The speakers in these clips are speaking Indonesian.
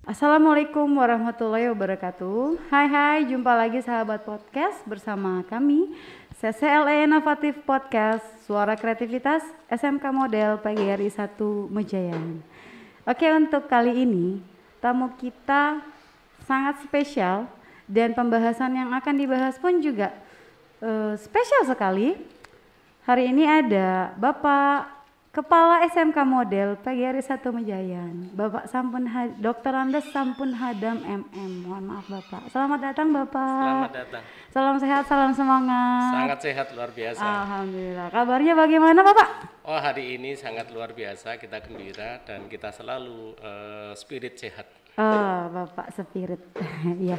Assalamualaikum warahmatullahi wabarakatuh. Hai, jumpa lagi sahabat podcast bersama kami CCLE Inovatif Podcast, Suara Kreativitas SMK Model PGRI 1 Mejayan. Oke, untuk kali ini tamu kita sangat spesial dan pembahasan yang akan dibahas pun juga spesial sekali. Hari ini ada Bapak Kepala SMK Model PGRI 1 Mejayan, Bapak Dr. Andes Sampun Hadam MM. Mohon maaf Bapak. Selamat datang Bapak. Selamat datang. Salam sehat, salam semangat. Sangat sehat, luar biasa. Alhamdulillah. Kabarnya bagaimana Bapak? Oh, hari ini sangat luar biasa, kita gembira dan kita selalu spirit sehat. Oh, Bapak spirit. Ya.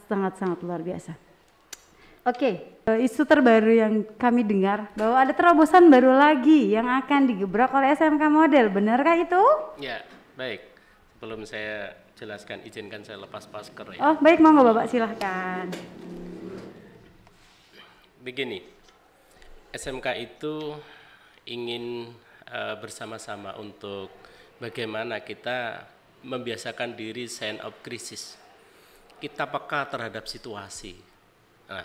Sangat luar biasa. Oke, isu terbaru yang kami dengar bahwa ada terobosan baru lagi yang akan digebrak oleh SMK Model, benarkah itu? Ya, baik. Sebelum saya jelaskan, izinkan saya lepas masker ya. Oh, baik, monggo Bapak, silahkan. Begini, SMK itu ingin bersama-sama untuk bagaimana kita membiasakan diri sign of crisis. Kita peka terhadap situasi. Nah,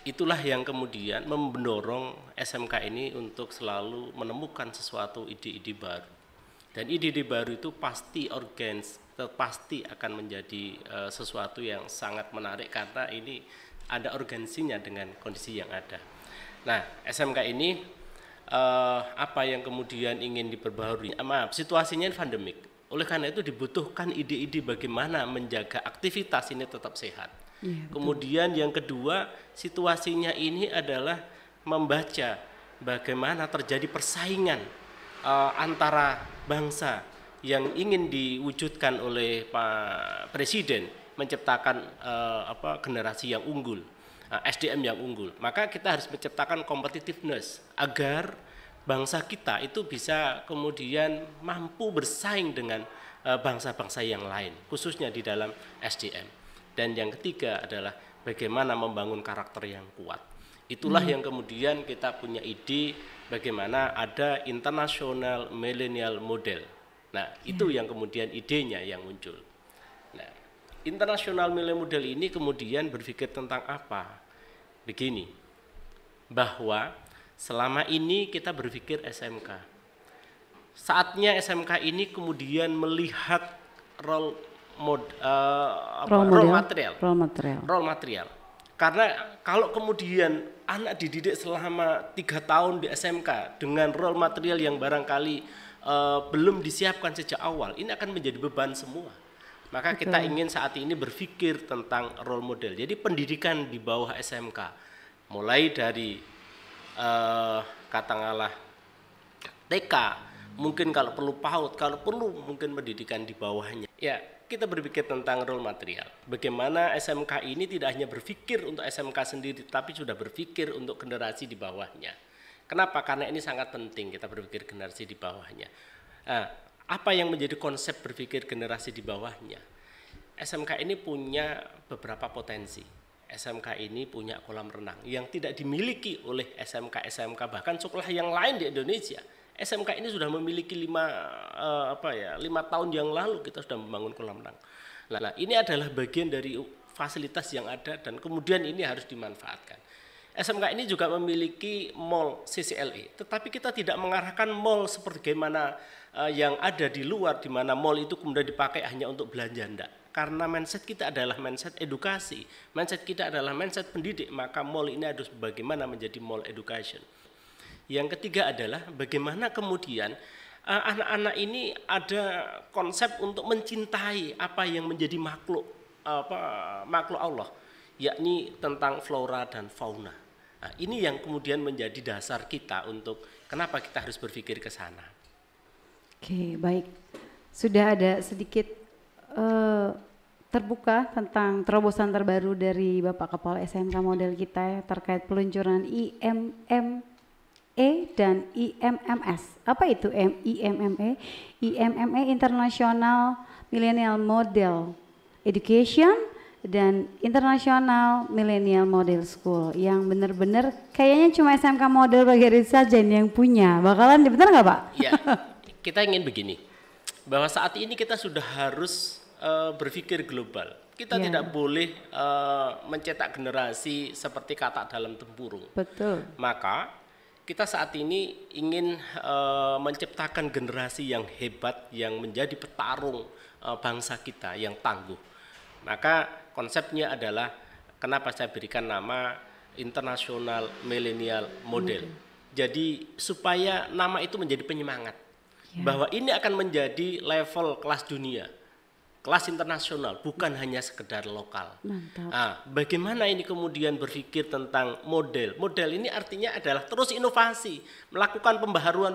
itulah yang kemudian mendorong SMK ini untuk selalu menemukan sesuatu ide-ide baru. Dan ide-ide baru itu pasti pasti akan menjadi sesuatu yang sangat menarik karena ini ada urgensinya dengan kondisi yang ada. Nah, SMK ini apa yang kemudian ingin diperbaharui? Situasinya pandemik. Oleh karena itu dibutuhkan ide-ide bagaimana menjaga aktivitas ini tetap sehat. Ya, kemudian yang kedua, situasinya ini adalah membaca bagaimana terjadi persaingan antara bangsa yang ingin diwujudkan oleh Pak Presiden menciptakan generasi yang unggul, SDM yang unggul. Maka kita harus menciptakan competitiveness agar bangsa kita itu bisa kemudian mampu bersaing dengan bangsa-bangsa yang lain, khususnya di dalam SDM. Dan yang ketiga adalah bagaimana membangun karakter yang kuat. Itulah yang kemudian kita punya ide bagaimana ada international millennial model. Nah, itu yang kemudian idenya yang muncul. Nah, international millennial model ini kemudian berpikir tentang apa? Begini, bahwa selama ini kita berpikir SMK. Saatnya SMK ini kemudian melihat role material. Karena kalau kemudian anak dididik selama 3 tahun di SMK dengan role material yang barangkali belum disiapkan sejak awal, ini akan menjadi beban semua. Maka kita ingin saat ini berpikir tentang role model. Jadi pendidikan di bawah SMK, mulai dari katakanlah TK, mungkin kalau perlu PAUD, kalau perlu mungkin pendidikan di bawahnya. Ya, kita berpikir tentang role material. Bagaimana SMK ini tidak hanya berpikir untuk SMK sendiri, tapi sudah berpikir untuk generasi di bawahnya. Kenapa? Karena ini sangat penting kita berpikir generasi di bawahnya. Nah, apa yang menjadi konsep berpikir generasi di bawahnya? SMK ini punya beberapa potensi. SMK ini punya kolam renang yang tidak dimiliki oleh SMK bahkan sekolah yang lain di Indonesia. SMK ini sudah memiliki 5 tahun yang lalu kita sudah membangun kolam renang. Nah, ini adalah bagian dari fasilitas yang ada dan kemudian ini harus dimanfaatkan. SMK ini juga memiliki mall CCLE, tetapi kita tidak mengarahkan mall seperti bagaimana yang ada di luar, di mana mall itu kemudian dipakai hanya untuk belanja, enggak. Karena mindset kita adalah mindset edukasi, mindset kita adalah mindset pendidik, maka mall ini harus bagaimana menjadi mall education. Yang ketiga adalah bagaimana kemudian anak-anak ini ada konsep untuk mencintai apa yang menjadi makhluk Allah, yakni tentang flora dan fauna. Nah, ini yang kemudian menjadi dasar kita untuk kenapa kita harus berpikir ke sana. Oke, baik. Sudah ada sedikit terbuka tentang terobosan terbaru dari Bapak Kepala SMK Model kita terkait peluncuran IMME dan IMMS. Apa itu IMME? IMME International Millennial Model Education dan International Millennial Model School yang benar-benar kayaknya cuma SMK Model Pagari saja yang punya. Bakalan benar nggak Pak? Ya, kita ingin begini, bahwa saat ini kita sudah harus berpikir global. Kita tidak boleh mencetak generasi seperti katak dalam tempurung. Betul. Maka kita saat ini ingin menciptakan generasi yang hebat, yang menjadi petarung bangsa kita, yang tangguh. Maka konsepnya adalah kenapa saya berikan nama International Millennial Model. Jadi supaya nama itu menjadi penyemangat bahwa ini akan menjadi level kelas dunia, kelas internasional, bukan hanya sekedar lokal. Mantap. Nah, bagaimana ini kemudian berpikir tentang model? Model ini artinya adalah terus inovasi, melakukan pembaharuan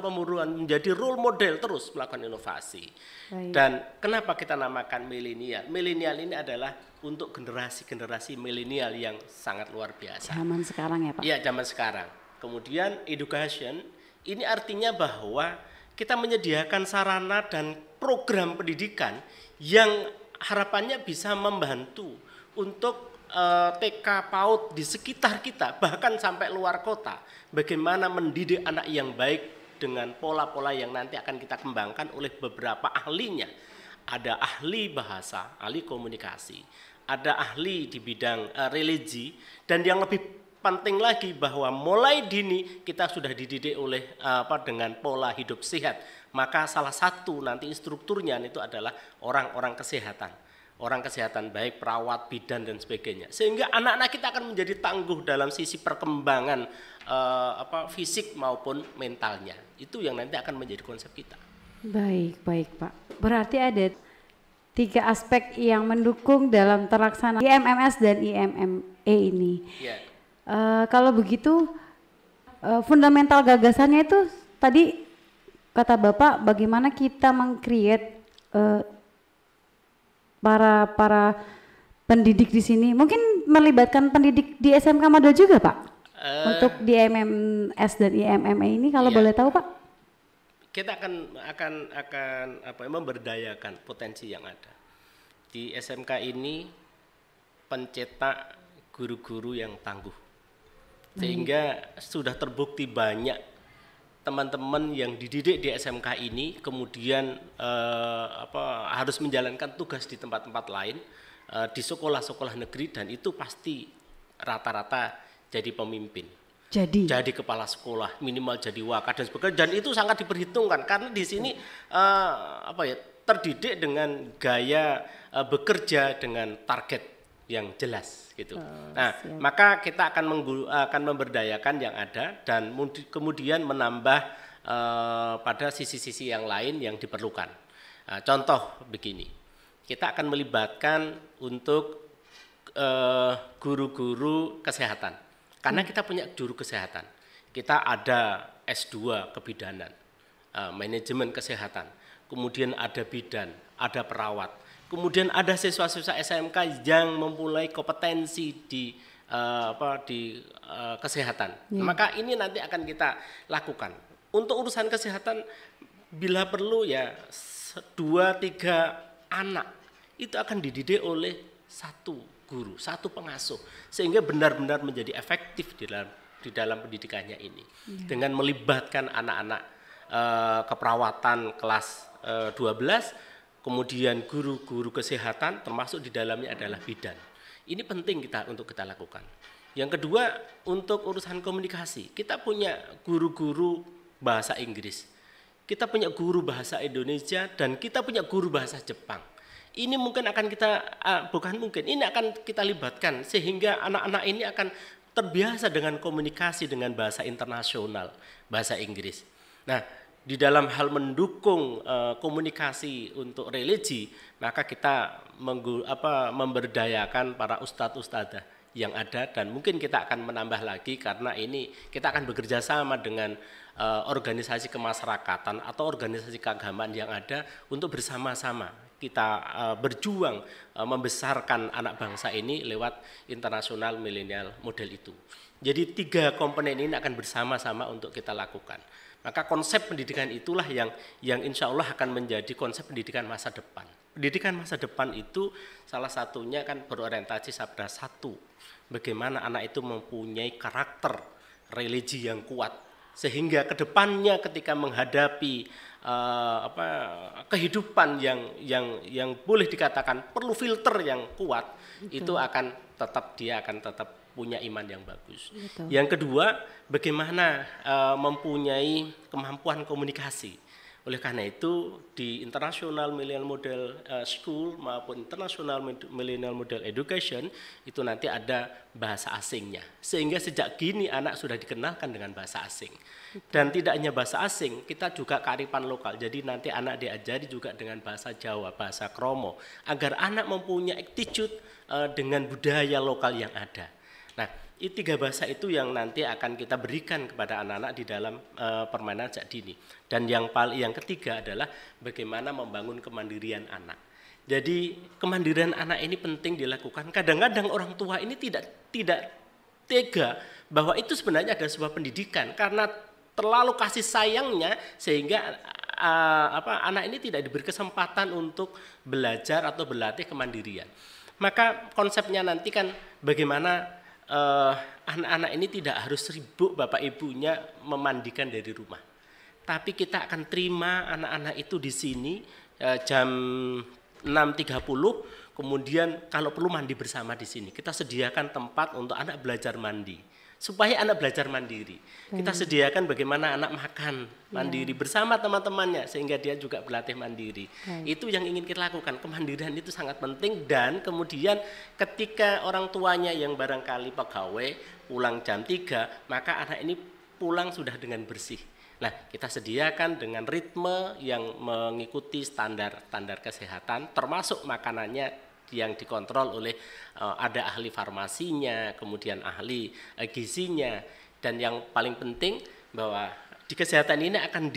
menjadi role model, terus melakukan inovasi. Baik. Dan kenapa kita namakan milenial? Milenial ini adalah untuk generasi-generasi milenial yang sangat luar biasa. Zaman sekarang ya Pak? Iya, zaman sekarang. Kemudian education, ini artinya bahwa kita menyediakan sarana dan program pendidikan yang harapannya bisa membantu untuk TK PAUD di sekitar kita, bahkan sampai luar kota. Bagaimana mendidik anak yang baik dengan pola-pola yang nanti akan kita kembangkan oleh beberapa ahlinya. Ada ahli bahasa, ahli komunikasi, ada ahli di bidang religi, dan yang lebih penting lagi bahwa mulai dini kita sudah dididik oleh dengan pola hidup sehat. Maka salah satu nanti instrukturnya itu adalah orang-orang kesehatan. Orang kesehatan baik perawat, bidan dan sebagainya. Sehingga anak-anak kita akan menjadi tangguh dalam sisi perkembangan fisik maupun mentalnya. Itu yang nanti akan menjadi konsep kita. Baik Pak. Berarti ada 3 aspek yang mendukung dalam terlaksana IMMS dan IMME ini. Ya. Kalau begitu fundamental gagasannya itu tadi kata Bapak bagaimana kita meng-create para pendidik di sini. Mungkin melibatkan pendidik di SMK Model juga Pak? Untuk di IMMS dan IMME ini kalau boleh tahu Pak? Kita akan memberdayakan potensi yang ada. Di SMK ini pencetak guru-guru yang tangguh. Sehingga sudah terbukti banyak teman-teman yang dididik di SMK ini kemudian harus menjalankan tugas di tempat-tempat lain, di sekolah-sekolah negeri, dan itu pasti rata-rata jadi pemimpin. Jadi kepala sekolah, minimal jadi wakad dan sebagainya, dan itu sangat diperhitungkan karena di sini terdidik dengan gaya bekerja dengan target yang jelas gitu. Maka kita akan memberdayakan yang ada dan kemudian menambah pada sisi-sisi yang lain yang diperlukan. Contoh begini, kita akan melibatkan untuk guru-guru kesehatan. Karena kita punya juru kesehatan, kita ada S2 kebidanan, manajemen kesehatan, kemudian ada bidan, ada perawat, kemudian ada siswa-siswa SMK yang mempunyai kompetensi di kesehatan. Maka ini nanti akan kita lakukan. Untuk urusan kesehatan, bila perlu ya 2-3 anak itu akan dididik oleh satu guru, satu pengasuh, sehingga benar-benar menjadi efektif di dalam pendidikannya ini. Dengan melibatkan anak-anak keperawatan kelas 12, kemudian guru-guru kesehatan, termasuk di dalamnya adalah bidan. Ini penting untuk kita lakukan. Yang kedua, untuk urusan komunikasi, kita punya guru-guru bahasa Inggris, kita punya guru bahasa Indonesia, dan kita punya guru bahasa Jepang. Ini mungkin akan ini akan kita libatkan sehingga anak-anak ini akan terbiasa dengan komunikasi dengan bahasa internasional, bahasa Inggris. Nah, di dalam hal mendukung komunikasi untuk religi, maka kita memberdayakan para ustadz-ustadzah yang ada, dan mungkin kita akan menambah lagi karena ini kita akan bekerja sama dengan organisasi kemasyarakatan atau organisasi keagamaan yang ada untuk bersama-sama kita berjuang membesarkan anak bangsa ini lewat International Millennial Model itu. Jadi 3 komponen ini akan bersama-sama untuk kita lakukan. Maka konsep pendidikan itulah yang insya Allah akan menjadi konsep pendidikan masa depan. Pendidikan masa depan itu salah satunya kan berorientasi pada satu, bagaimana anak itu mempunyai karakter religi yang kuat, sehingga kedepannya ketika menghadapi kehidupan yang boleh dikatakan perlu filter yang kuat, itu dia akan tetap punya iman yang bagus. Betul. Yang kedua, bagaimana mempunyai kemampuan komunikasi. Oleh karena itu di International Millennial Model School maupun International Millennial Model Education itu nanti ada bahasa asingnya. Sehingga sejak dini anak sudah dikenalkan dengan bahasa asing. Dan tidak hanya bahasa asing, kita juga kearifan lokal. Jadi nanti anak diajari juga dengan bahasa Jawa, bahasa Kromo, agar anak mempunyai attitude dengan budaya lokal yang ada. Nah, tiga bahasa itu yang nanti akan kita berikan kepada anak-anak di dalam permainan sejak dini. Dan yang ketiga adalah bagaimana membangun kemandirian anak. Jadi kemandirian anak ini penting dilakukan. Kadang-kadang orang tua ini tidak tega bahwa itu sebenarnya adalah sebuah pendidikan, karena terlalu kasih sayangnya sehingga anak ini tidak diberi kesempatan untuk belajar atau berlatih kemandirian. Maka konsepnya nanti kan bagaimana anak-anak ini tidak harus sibuk bapak ibunya memandikan dari rumah, tapi kita akan terima anak-anak itu di sini jam 6.30, kemudian kalau perlu mandi bersama di sini. Kita sediakan tempat untuk anak belajar mandi, supaya anak belajar mandiri. Kita sediakan bagaimana anak makan mandiri bersama teman-temannya, sehingga dia juga berlatih mandiri. Itu yang ingin kita lakukan. Kemandirian itu sangat penting. Dan kemudian ketika orang tuanya yang barangkali pegawai pulang jam 3, maka anak ini pulang sudah dengan bersih. Nah, kita sediakan dengan ritme yang mengikuti standar kesehatan, termasuk makanannya yang dikontrol oleh ada ahli farmasinya, kemudian ahli gizinya, dan yang paling penting bahwa di kesehatan ini akan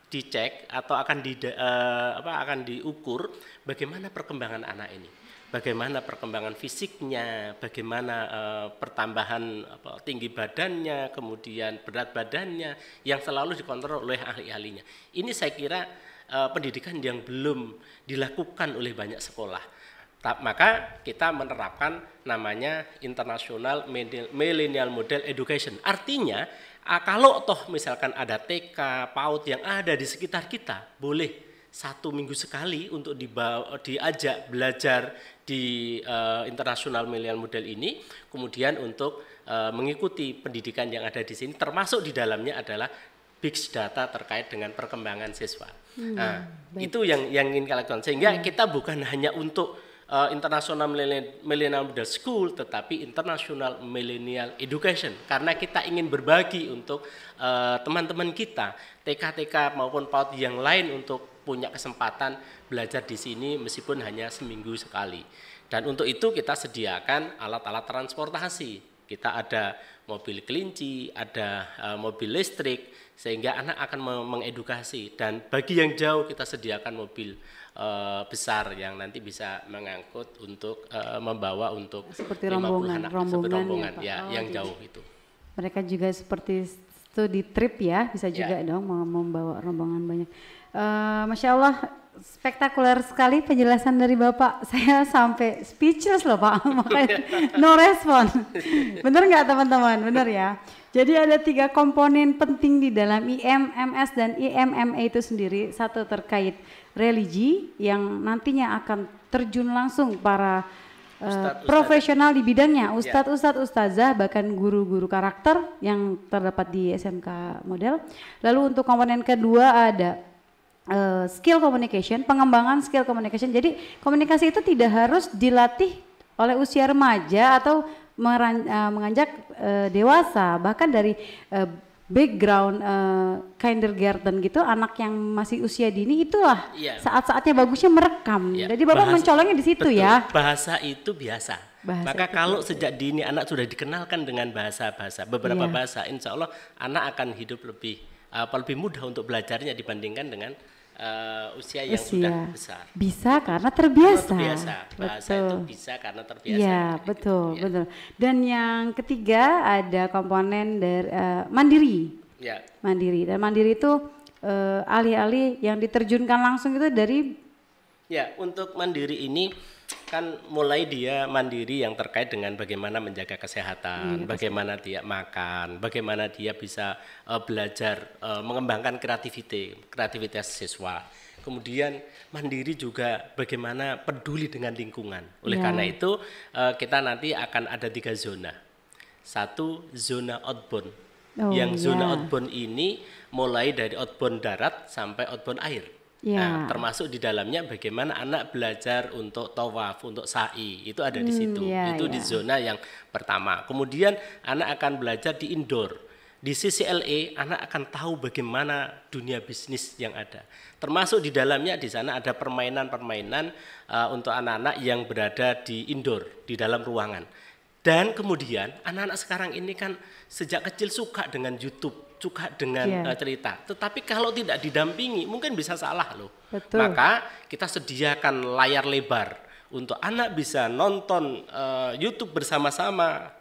dicek atau akan diukur bagaimana perkembangan anak ini, bagaimana perkembangan fisiknya, bagaimana pertambahan tinggi badannya, kemudian berat badannya, yang selalu dikontrol oleh ahli-ahlinya. Ini saya kira pendidikan yang belum dilakukan oleh banyak sekolah. Maka kita menerapkan namanya International Millennial Model Education. Artinya kalau toh misalkan ada TK, PAUD yang ada di sekitar kita, boleh 1 minggu sekali untuk diajak belajar di International Millennial Model ini, kemudian untuk mengikuti pendidikan yang ada di sini, termasuk di dalamnya adalah big data terkait dengan perkembangan siswa. Nah, itu yang ingin kita lakukan, sehingga kita bukan hanya untuk International Millennial Model School, tetapi International Millennial Education, karena kita ingin berbagi untuk teman-teman kita TK maupun PAUD yang lain untuk punya kesempatan belajar di sini meskipun hanya seminggu sekali. Dan untuk itu kita sediakan alat-alat transportasi. Kita ada mobil kelinci, ada mobil listrik, sehingga anak akan mengedukasi. Dan bagi yang jauh kita sediakan mobil besar yang nanti bisa mengangkut untuk membawa untuk seperti rombongan ya, yang jauh itu. Mereka juga seperti studi trip ya, bisa juga dong membawa rombongan banyak. Masya Allah, spektakuler sekali penjelasan dari Bapak. Saya sampai speechless loh Pak, makanya no respon. Bener nggak teman-teman? Bener ya. Jadi ada 3 komponen penting di dalam IMMS dan IMMA itu sendiri. Satu terkait religi yang nantinya akan terjun langsung para profesional di bidangnya, ustadz, ustazah, bahkan guru-guru karakter yang terdapat di SMK Model. Lalu untuk komponen kedua ada skill communication, pengembangan skill communication. Jadi komunikasi itu tidak harus dilatih oleh usia remaja atau menganjak dewasa, bahkan dari background kindergarten gitu, anak yang masih usia dini itulah saat-saatnya bagusnya merekam. Jadi Bapak mencolongnya di situ. Betul, ya. Bahasa itu biasa. Maka kalau sejak dini anak sudah dikenalkan dengan beberapa bahasa, insya Allah anak akan hidup lebih mudah untuk belajarnya dibandingkan dengan usia yang sudah besar. Bisa karena terbiasa. Bahasa itu bisa karena terbiasa. Iya, betul. Dan yang ketiga ada komponen dari mandiri. Ya. Mandiri. Dan Mandiri itu ahli-ahli yang diterjunkan langsung itu dari. Ya, untuk Mandiri ini kan mulai dia mandiri yang terkait dengan bagaimana menjaga kesehatan, bagaimana dia makan, bagaimana dia bisa belajar mengembangkan kreativitas siswa. Kemudian mandiri juga bagaimana peduli dengan lingkungan. Oleh karena itu kita nanti akan ada 3 zona. 1 zona outbound. Yang zona outbound ini mulai dari outbound darat sampai outbound air. Nah, termasuk di dalamnya bagaimana anak belajar untuk tawaf, untuk sa'i, itu ada di situ. Itu di zona yang pertama. Kemudian anak akan belajar di indoor. Di CCLA anak akan tahu bagaimana dunia bisnis yang ada. Termasuk di dalamnya di sana ada permainan-permainan untuk anak-anak yang berada di indoor, di dalam ruangan. Dan kemudian anak-anak sekarang ini kan sejak kecil suka dengan YouTube, suka dengan cerita. Tetapi kalau tidak didampingi mungkin bisa salah loh. Betul. Maka kita sediakan layar lebar untuk anak bisa nonton YouTube bersama-sama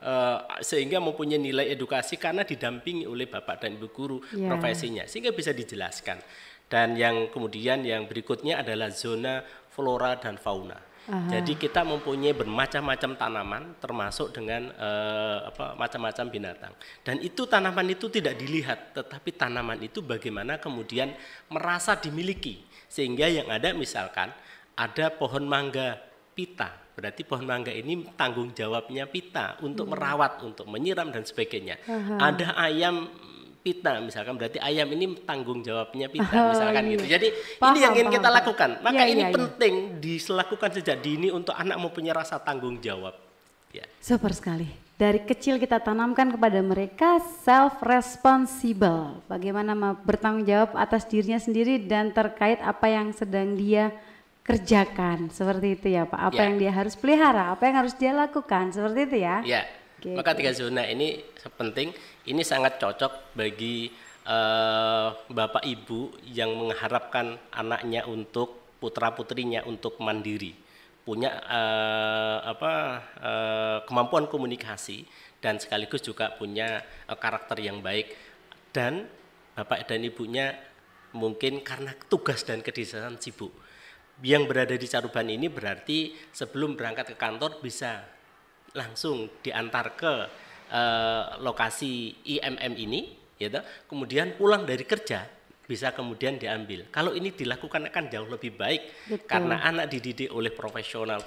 sehingga mempunyai nilai edukasi karena didampingi oleh bapak dan ibu guru profesinya sehingga bisa dijelaskan. Dan yang kemudian yang berikutnya adalah zona flora dan fauna. Jadi kita mempunyai bermacam-macam tanaman termasuk dengan macam-macam binatang. Dan itu tanaman itu tidak dilihat, tetapi tanaman itu bagaimana kemudian merasa dimiliki. Sehingga yang ada misalkan ada pohon mangga pita. Berarti pohon mangga ini tanggung jawabnya pita untuk merawat, untuk menyiram dan sebagainya. Ada ayam pita misalkan, berarti ayam ini tanggung jawabnya pita misalkan gitu. Jadi ini yang ingin kita lakukan. Maka ini penting dilakukan sejak dini untuk anak mempunyai rasa tanggung jawab. Ya. Super sekali. Dari kecil kita tanamkan kepada mereka self responsible. Bagaimana bertanggung jawab atas dirinya sendiri dan terkait apa yang sedang dia kerjakan. Seperti itu ya Pak. Apa yang dia harus pelihara, apa yang harus dia lakukan. Seperti itu ya. Ya. Maka 3 zona ini penting, ini sangat cocok bagi bapak ibu yang mengharapkan anaknya untuk putra putrinya untuk mandiri, punya kemampuan komunikasi dan sekaligus juga punya karakter yang baik. Dan bapak dan ibunya mungkin karena tugas dan kedisiplinan sibuk, yang berada di Caruban ini berarti sebelum berangkat ke kantor bisa langsung diantar ke lokasi IMM ini, gitu. Kemudian pulang dari kerja bisa kemudian diambil. Kalau ini dilakukan akan jauh lebih baik. Betul. Karena anak dididik oleh profesional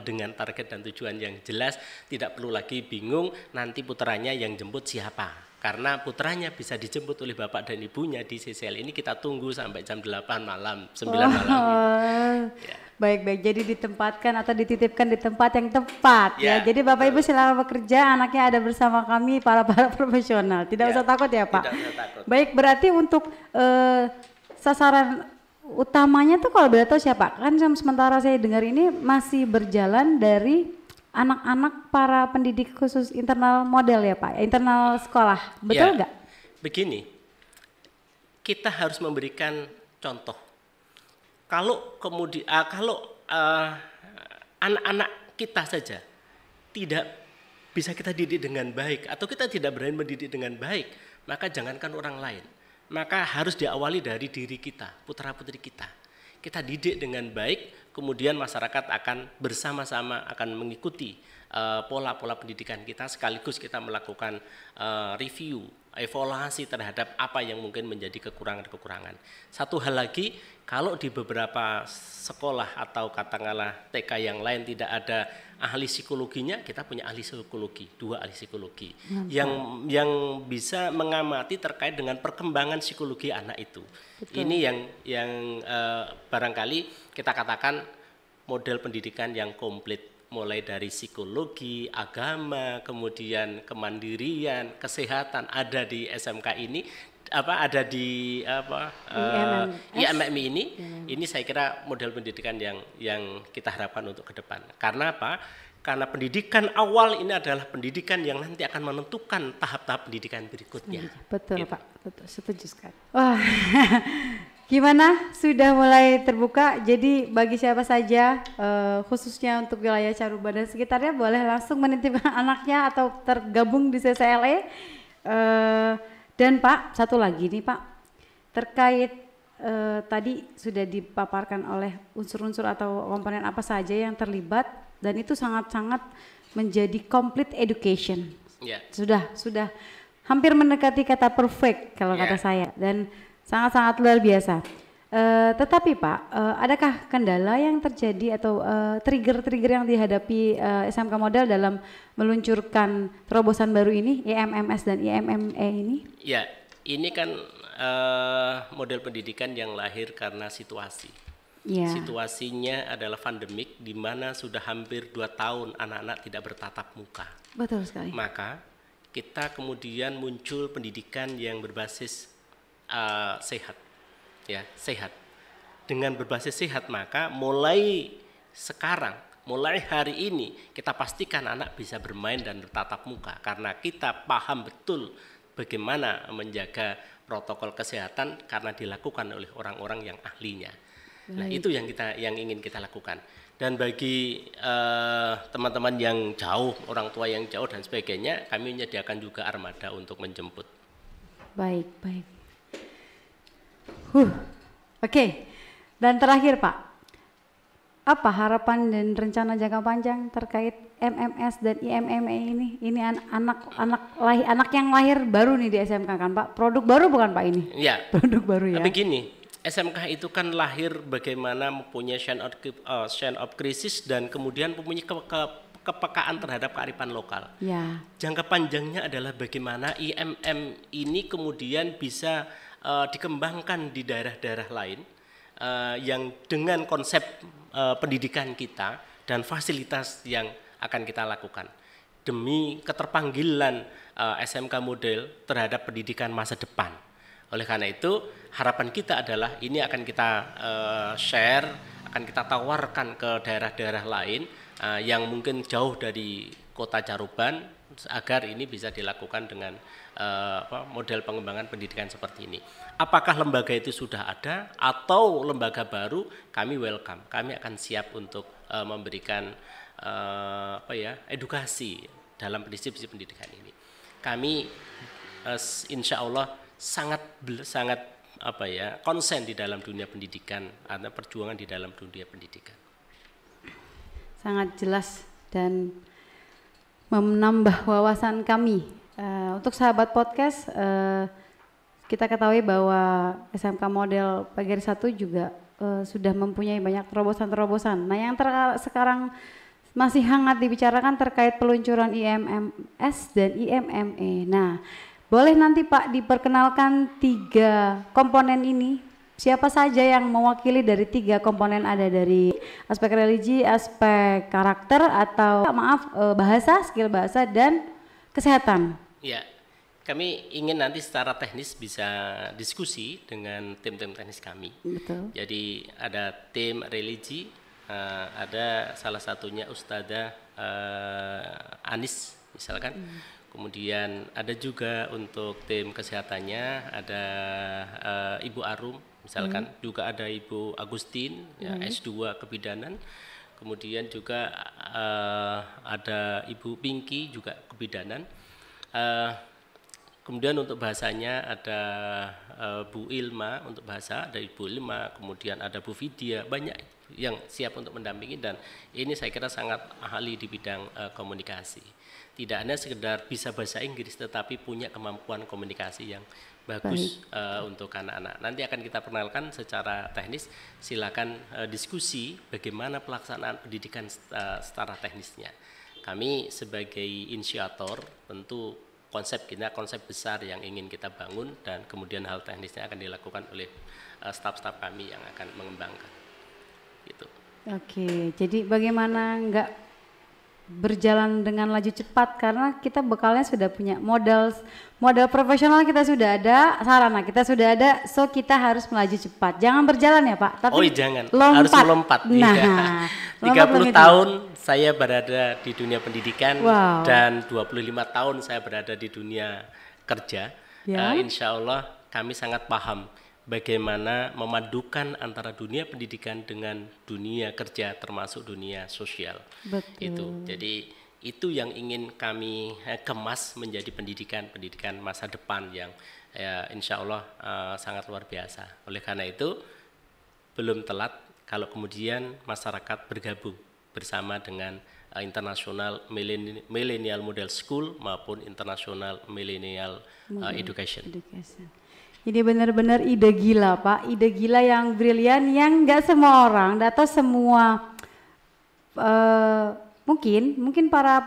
dengan target dan tujuan yang jelas, tidak perlu lagi bingung nanti putranya yang jemput siapa. Karena putranya bisa dijemput oleh bapak dan ibunya di CCL ini kita tunggu sampai jam 8 malam, 9 malam. Gitu. Ya. Baik-baik, jadi ditempatkan atau dititipkan di tempat yang tepat ya. Jadi Bapak Ibu selama bekerja anaknya ada bersama kami para profesional. Tidak usah takut ya Pak. Tidak usah takut. Baik, berarti untuk sasaran utamanya tuh kalau boleh tahu siapa? Kan sementara saya dengar ini masih berjalan dari anak-anak para pendidik khusus internal model ya Pak, internal sekolah. Betul nggak? Begini, kita harus memberikan contoh. Kalau kemudian anak-anak kita saja tidak bisa kita didik dengan baik atau kita tidak berani mendidik dengan baik, maka jangankan orang lain. Maka harus diawali dari diri kita, putra-putri kita. Kita didik dengan baik, kemudian masyarakat akan bersama-sama akan mengikuti pola-pola pendidikan kita, sekaligus kita melakukan review, evaluasi terhadap apa yang mungkin menjadi kekurangan-kekurangan. Satu hal lagi, kalau di beberapa sekolah atau katakanlah TK yang lain tidak ada ahli psikologinya, kita punya ahli psikologi, 2 ahli psikologi yang bisa mengamati terkait dengan perkembangan psikologi anak itu. Betul. Ini yang barangkali kita katakan model pendidikan yang komplit, mulai dari psikologi, agama, kemudian kemandirian, kesehatan ada di SMK ini, ada di IMM ini saya kira model pendidikan yang kita harapkan untuk ke depan. Karena apa? Karena pendidikan awal ini adalah pendidikan yang nanti akan menentukan tahap-tahap pendidikan berikutnya. Betul gitu. Pak, betul, setuju sekali. Wah, gimana? Sudah mulai terbuka. Jadi bagi siapa saja, khususnya untuk wilayah Caruban dan sekitarnya, boleh langsung menitipkan anaknya atau tergabung di CCLA. Dan Pak, satu lagi nih Pak, terkait tadi sudah dipaparkan oleh unsur-unsur atau komponen apa saja yang terlibat dan itu sangat-sangat menjadi complete education. Ya. Sudah hampir mendekati kata perfect kalau kata saya dan sangat-sangat luar biasa. Tetapi Pak, adakah kendala yang terjadi atau trigger-trigger yang dihadapi SMK Model dalam meluncurkan terobosan baru ini, IMMS dan IMME ini? Ya, ini kan model pendidikan yang lahir karena situasi. Ya. Situasinya adalah pandemik di mana sudah hampir 2 tahun anak-anak tidak bertatap muka. Betul sekali. Maka kita kemudian muncul pendidikan yang berbasis sehat. Ya, sehat. Dengan berbasis sehat maka mulai sekarang, mulai hari ini kita pastikan anak bisa bermain dan bertatap muka karena kita paham betul bagaimana menjaga protokol kesehatan karena dilakukan oleh orang-orang yang ahlinya. Nah, itu yang ingin kita lakukan. Dan bagi teman-teman yang jauh, orang tua yang jauh dan sebagainya, kami menyediakan juga armada untuk menjemput. Baik. Oke. Dan terakhir Pak, apa harapan dan rencana jangka panjang terkait MMS dan IMME ini? Ini anak yang lahir baru nih di SMK kan Pak? Produk baru bukan Pak ini? Ya. Produk baru ya. Tapi gini, SMK itu kan lahir bagaimana mempunyai sense of crisis dan kemudian mempunyai kepekaan terhadap kearifan lokal. Ya. Jangka panjangnya adalah bagaimana IMM ini kemudian bisa dikembangkan di daerah-daerah lain yang dengan konsep pendidikan kita dan fasilitas yang akan kita lakukan demi keterpanggilan SMK Model terhadap pendidikan masa depan. Oleh karena itu harapan kita adalah ini akan kita share, akan kita tawarkan ke daerah-daerah lain yang mungkin jauh dari kota Caruban agar ini bisa dilakukan dengan model pengembangan pendidikan seperti ini. Apakah lembaga itu sudah ada atau lembaga baru, kami welcome. Kami akan siap untuk memberikan edukasi dalam prinsip-prinsip pendidikan ini. Kami insya Allah sangat konsen di dalam dunia pendidikan, ada perjuangan di dalam dunia pendidikan. Sangat jelas dan menambah wawasan kami. Untuk sahabat podcast, kita ketahui bahwa SMK Model Pagari 1 juga sudah mempunyai banyak terobosan-terobosan. Nah, yang sekarang masih hangat dibicarakan terkait peluncuran IMMS dan IMME. Nah, boleh nanti Pak diperkenalkan 3 komponen ini. Siapa saja yang mewakili dari 3 komponen, ada dari aspek religi, aspek karakter atau bahasa, skill bahasa dan kesehatan. Ya, kami ingin nanti secara teknis bisa diskusi dengan tim-tim teknis kami. Betul. Jadi ada tim religi, ada salah satunya Ustadzah Anis misalkan. Kemudian ada juga untuk tim kesehatannya ada Ibu Arum misalkan, juga ada Ibu Agustin ya, S2 kebidanan. Kemudian juga ada Ibu Pinky juga kebidanan. Kemudian untuk bahasanya ada Bu Ilma untuk bahasa, ada Ibu Ilma, kemudian ada Bu Vidya, banyak yang siap untuk mendampingi dan ini saya kira sangat ahli di bidang komunikasi. Tidak hanya sekedar bisa bahasa Inggris tetapi punya kemampuan komunikasi yang bagus untuk anak-anak. Nanti akan kita perkenalkan secara teknis, silakan diskusi bagaimana pelaksanaan pendidikan secara teknisnya. Kami sebagai inisiator tentu konsep kita, konsep besar yang ingin kita bangun dan kemudian hal teknisnya akan dilakukan oleh staf-staf kami yang akan mengembangkan. Gitu. Oke, jadi bagaimana enggak berjalan dengan laju cepat karena kita bekalnya sudah punya modal profesional, kita sudah ada, sarana kita sudah ada, so kita harus melaju cepat. Jangan berjalan ya Pak, tapi jangan, lompat. Harus melompat. Nah, 30 tahun saya berada di dunia pendidikan dan 25 tahun saya berada di dunia kerja. Insya Allah kami sangat paham bagaimana memadukan antara dunia pendidikan dengan dunia kerja termasuk dunia sosial. Betul. Itu. Jadi Itu yang ingin kami kemas menjadi pendidikan masa depan yang insya Allah sangat luar biasa. Oleh karena itu belum telat kalau kemudian masyarakat bergabung bersama dengan International Millennial Model School maupun International Millennial Education. Ini benar-benar ide gila Pak, ide gila yang brilian yang nggak semua orang atau semua mungkin para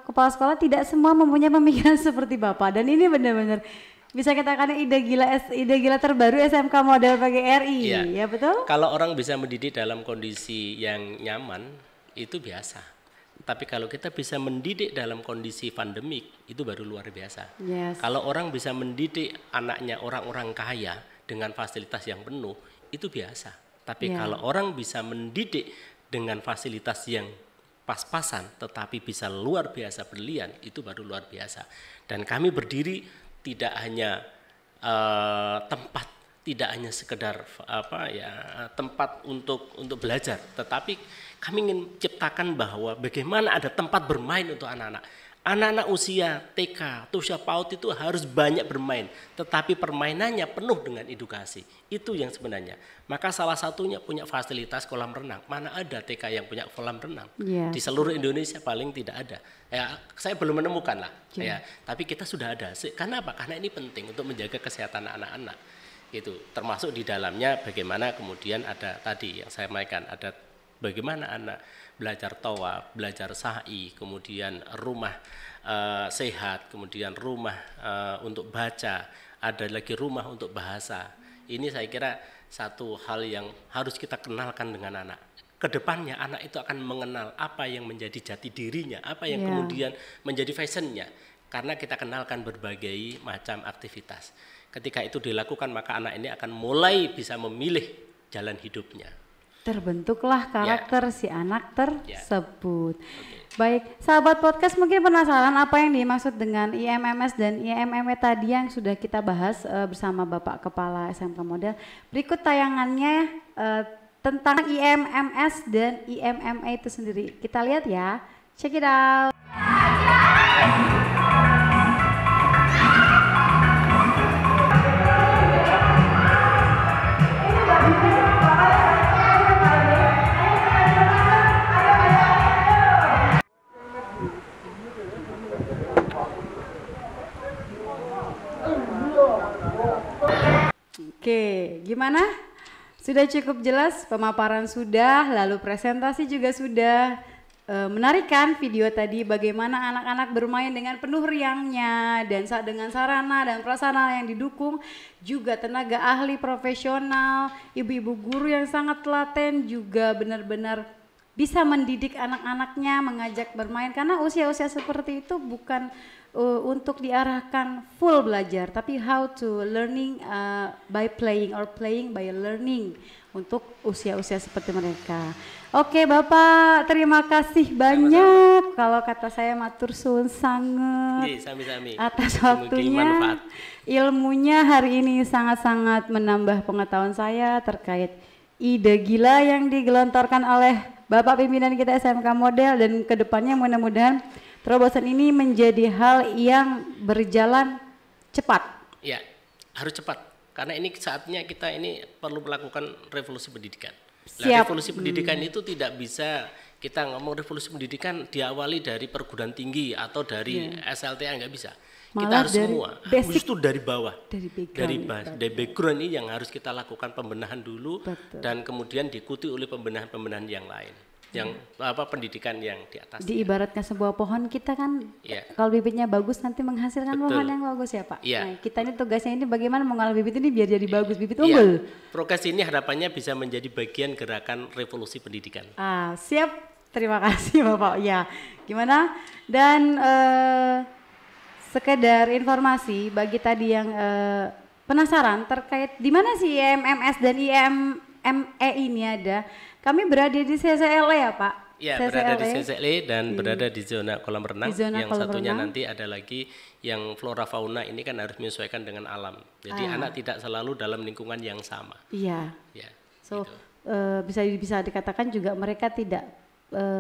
kepala sekolah tidak semua mempunyai pemikiran seperti Bapak, dan ini benar-benar bisa kita katakan ide gila terbaru SMK Model PGRI. Ya betul? Kalau orang bisa mendidik dalam kondisi yang nyaman itu biasa. Tapi kalau kita bisa mendidik dalam kondisi pandemik, itu baru luar biasa. Yes. Kalau orang bisa mendidik anaknya orang-orang kaya dengan fasilitas yang penuh, itu biasa. Tapi kalau orang bisa mendidik dengan fasilitas yang pas-pasan, tetapi bisa luar biasa berlian, itu baru luar biasa. Dan kami berdiri tidak hanya tempat, tidak hanya sekedar tempat untuk belajar, tetapi kami ingin ciptakan bahwa bagaimana ada tempat bermain untuk anak-anak. Anak-anak usia TK, usia PAUD itu harus banyak bermain, tetapi permainannya penuh dengan edukasi. Itu yang sebenarnya. Maka salah satunya punya fasilitas kolam renang. Mana ada TK yang punya kolam renang? Di seluruh Indonesia paling tidak ada. Ya, saya belum menemukan lah. Ya, tapi kita sudah ada. Karena apa? Karena ini penting untuk menjaga kesehatan anak-anak. Itu termasuk di dalamnya bagaimana kemudian ada tadi yang saya sampaikan, ada bagaimana anak belajar tawaf, belajar sa'i, kemudian rumah sehat, kemudian rumah untuk baca, ada lagi rumah untuk bahasa. Ini saya kira satu hal yang harus kita kenalkan dengan anak. Kedepannya anak itu akan mengenal apa yang menjadi jati dirinya, apa yang kemudian menjadi fashionnya. Karena kita kenalkan berbagai macam aktivitas. Ketika itu dilakukan maka anak ini akan mulai bisa memilih jalan hidupnya. Terbentuklah karakter si anak tersebut. Baik, sahabat podcast mungkin penasaran apa yang dimaksud dengan IMMS dan IMME tadi yang sudah kita bahas bersama Bapak Kepala SMK Model. Berikut tayangannya tentang IMMS dan IMME itu sendiri. Kita lihat ya, check it out. Oke, gimana? Sudah cukup jelas, pemaparan sudah, lalu presentasi juga sudah. Menarik kan video tadi bagaimana anak-anak bermain dengan penuh riangnya dan dengan sarana dan prasarana yang didukung, juga tenaga ahli profesional, ibu-ibu guru yang sangat telaten juga benar-benar bisa mendidik anak-anaknya, mengajak bermain, karena usia-usia seperti itu bukan untuk diarahkan full belajar, tapi how to learning by playing or playing by learning untuk usia-usia seperti mereka. Oke Bapak, terima kasih banyak. Kalau kata saya matur suwun sangat atas waktunya, ilmunya hari ini sangat-sangat menambah pengetahuan saya terkait ide gila yang digelontorkan oleh Bapak pimpinan kita SMK Model, dan kedepannya mudah-mudahan terobosan ini menjadi hal yang berjalan cepat. Ya, harus cepat. Karena ini saatnya kita ini perlu melakukan revolusi pendidikan. Nah, revolusi pendidikan itu tidak bisa kita ngomong revolusi pendidikan diawali dari perguruan tinggi atau dari SLTA, nggak bisa. Malah kita harus semua, harus itu dari bawah, dari background ini yang harus kita lakukan pembenahan dulu. Betul. Dan kemudian diikuti oleh pembenahan-pembenahan yang lain. Yang pendidikan yang di atas. Diibaratkan sebuah pohon, kita kan kalau bibitnya bagus nanti menghasilkan pohon yang bagus ya Pak. Nah, kita ini tugasnya ini bagaimana mengolah bibit ini biar jadi bagus, bibit unggul. Progres ini harapannya bisa menjadi bagian gerakan revolusi pendidikan. Siap, terima kasih Bapak. Ya, gimana? Dan sekedar informasi bagi tadi yang penasaran terkait di mana sih IMMS dan IMME ini ada. Kami berada di CCLE ya Pak? Ya, berada di CCLE dan berada di zona kolam renang. Yang satunya nanti ada lagi yang flora fauna ini kan harus menyesuaikan dengan alam. Jadi anak tidak selalu dalam lingkungan yang sama. Iya. Ya, so, gitu. Bisa dikatakan juga mereka tidak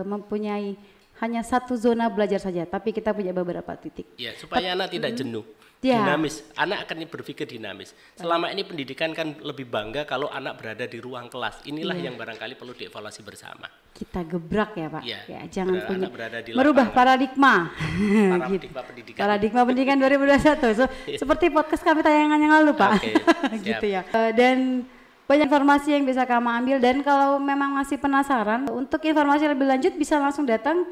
mempunyai hanya satu zona belajar saja, tapi kita punya beberapa titik. Ya, supaya anak tidak jenuh. Ya. Dinamis, anak akan berpikir dinamis. Selama ini pendidikan kan lebih bangga kalau anak berada di ruang kelas. Inilah yang barangkali perlu dievaluasi bersama. Kita gebrak ya Pak. Ya, Jangan punya di merubah paradigma. Paradigma pendidikan. Paradigma pendidikan 2021. Seperti podcast kami tayangan yang lalu Pak. Oke, gitu ya. Dan banyak informasi yang bisa kamu ambil, dan kalau memang masih penasaran untuk informasi lebih lanjut bisa langsung datang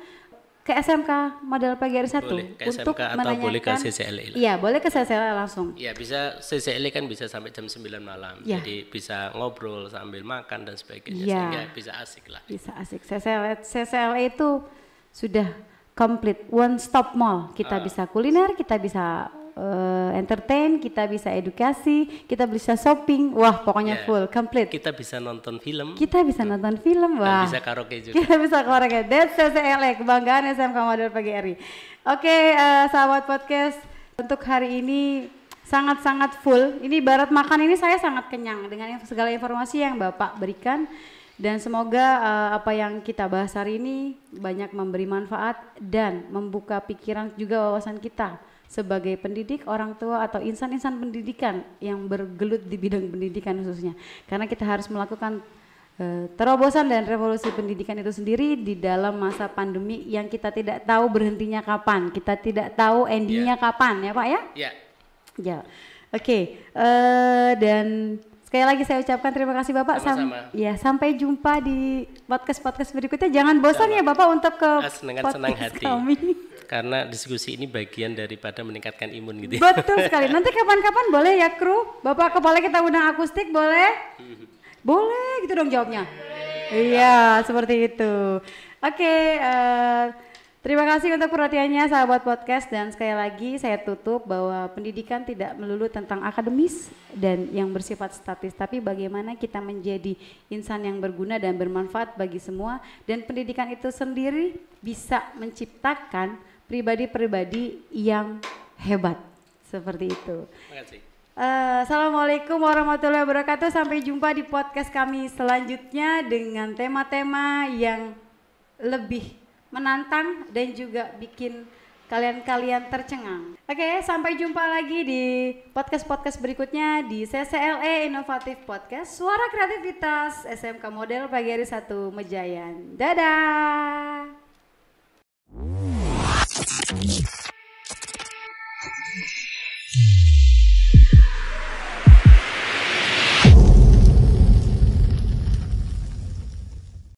ke SMK Model PGRI 1 boleh ke untuk SMK atau boleh ke CCLE. Iya, boleh ke CCLE langsung. Iya, bisa CCLE kan bisa sampai jam 9 malam. Ya. Jadi bisa ngobrol sambil makan dan sebagainya, Ya. sehingga bisa asik lah. Bisa asik. CCLE itu sudah complete, one stop mall. Kita bisa kuliner, kita bisa entertain, kita bisa edukasi, kita bisa shopping. Wah, pokoknya full, complete. Kita bisa nonton film. Kita bisa nonton film, wah. Dan bisa karaoke juga. Kita bisa karaoke. That's CCLE, kebanggaan SMK Model PGRI. Oke, sahabat podcast, untuk hari ini sangat-sangat full. Ini ibarat makan, ini saya sangat kenyang dengan segala informasi yang Bapak berikan. Dan semoga apa yang kita bahas hari ini banyak memberi manfaat dan membuka pikiran juga wawasan kita sebagai pendidik, orang tua atau insan-insan pendidikan yang bergelut di bidang pendidikan khususnya. Karena kita harus melakukan terobosan dan revolusi pendidikan itu sendiri di dalam masa pandemi yang kita tidak tahu berhentinya kapan, kita tidak tahu endingnya kapan ya Pak ya? Iya. Ya, oke. Dan sekali lagi saya ucapkan terima kasih Bapak. Sama-sama. Sampai jumpa di podcast berikutnya. Jangan bosan ya Bapak untuk ke Senang podcast hati. kami. Karena diskusi ini bagian daripada meningkatkan imun gitu. Betul sekali. Nanti kapan-kapan boleh ya kru, Bapak boleh kita undang akustik, boleh? Boleh gitu dong jawabnya. Iya, seperti itu. Oke, terima kasih untuk perhatiannya sahabat podcast, dan sekali lagi saya tutup bahwa pendidikan tidak melulu tentang akademis dan yang bersifat statis, tapi bagaimana kita menjadi insan yang berguna dan bermanfaat bagi semua, dan pendidikan itu sendiri bisa menciptakan pribadi-pribadi yang hebat seperti itu. Terima kasih. Assalamualaikum warahmatullahi wabarakatuh. Sampai jumpa di podcast kami selanjutnya dengan tema-tema yang lebih menantang dan juga bikin kalian tercengang. Oke, sampai jumpa lagi di podcast berikutnya di CCLE Inovatif Podcast, Suara Kreativitas SMK Model PGRI 1 Mejayan. Dadah.